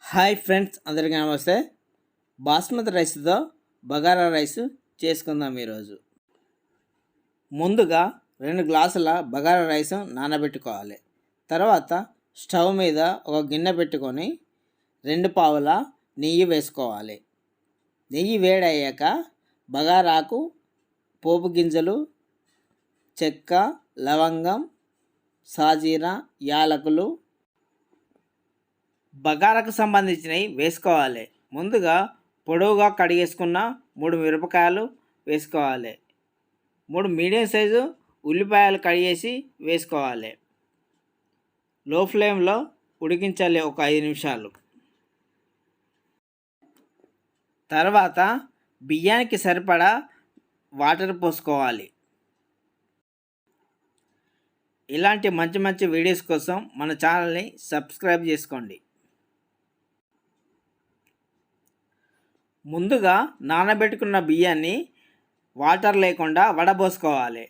Hi friends, అందరికీ నమస్తే. బాస్మతి రైస్తో బగారా రైస్ చేసుకుందాం ఈరోజు. ముందుగా 2 గ్లాసుల బగారా రైస్ నానబెట్టుకోవాలి. తర్వాత స్టవ్ మీద ఒక గిన్నె పెట్టుకొని 2 పావుల నెయ్యి వేసుకోవాలి. నెయ్యి వేడయ్యాక బగారాకు పోపు గింజలు, చెక్క, లవంగం, సాజీరా, యాలకులు, బగారాకు సంబంధించినవి వేసుకోవాలి. ముందుగా పొడవుగా కడిగేసుకున్న 3 మిరపకాయలు వేసుకోవాలి. 3 మీడియం సైజు ఉల్లిపాయలు కడిగేసి వేసుకోవాలి. లో ఫ్లేమ్లో ఉడికించాలి ఒక 5 నిమిషాలు. తర్వాత బియ్యానికి సరిపడా వాటర్ పోసుకోవాలి. ఇలాంటి మంచి మంచి వీడియోస్ కోసం మన ఛానల్ని సబ్స్క్రైబ్ చేసుకోండి. ముందుగా నానబెట్టుకున్న బియ్యాన్ని వాటర్ లేకుండా వడబోసుకోవాలి.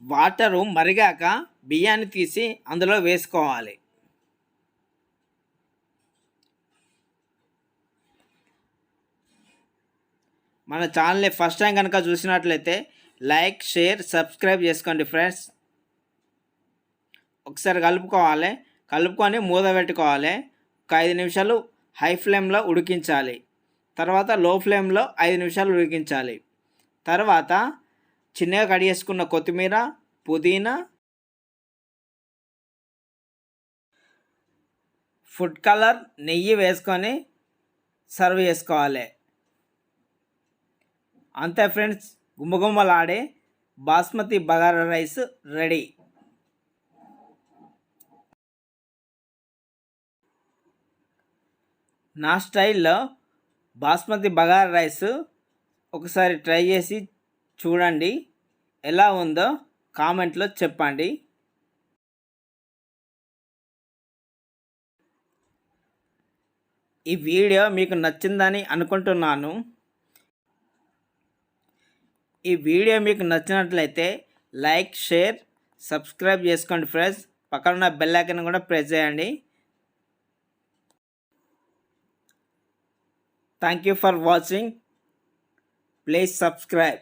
వాటరు మరిగాక బియ్యాన్ని తీసి అందులో వేసుకోవాలి. మన ఛానల్ని ఫస్ట్ టైం కనుక చూసినట్లయితే లైక్, షేర్, సబ్స్క్రైబ్ చేసుకోండి ఫ్రెండ్స్. ఒకసారి కలుపుకొని మూత పెట్టుకోవాలి. ఒక 5 నిమిషాలు హై ఫ్లేమ్లో ఉడికించాలి. తర్వాత లో ఫ్లేమ్లో 5 నిమిషాలు ఉడికించాలి. తర్వాత చిన్నగా కడిగేసుకున్న కొత్తిమీర, పుదీనా, ఫుడ్ కలర్, నెయ్యి వేసుకొని సర్వ్ చేసుకోవాలి. అంతే ఫ్రెండ్స్, గుమ్మగుమ్మలాడే బాస్మతి బగారా రైస్ రెడీ. నా స్టైల్లో బాస్మతి బగారా రైస్ ఒకసారి ట్రై చేసి చూడండి. ఎలా ఉందో కామెంట్లో చెప్పండి. ఈ వీడియో మీకు నచ్చిందని అనుకుంటున్నాను. ఈ వీడియో మీకు నచ్చినట్లయితే లైక్, షేర్, సబ్స్క్రైబ్ చేసుకోండి ఫ్రెండ్స్. పక్కన ఉన్న బెల్ ఐకాన్ కూడా ప్రెస్ చేయండి. Thank you for watching. Please subscribe.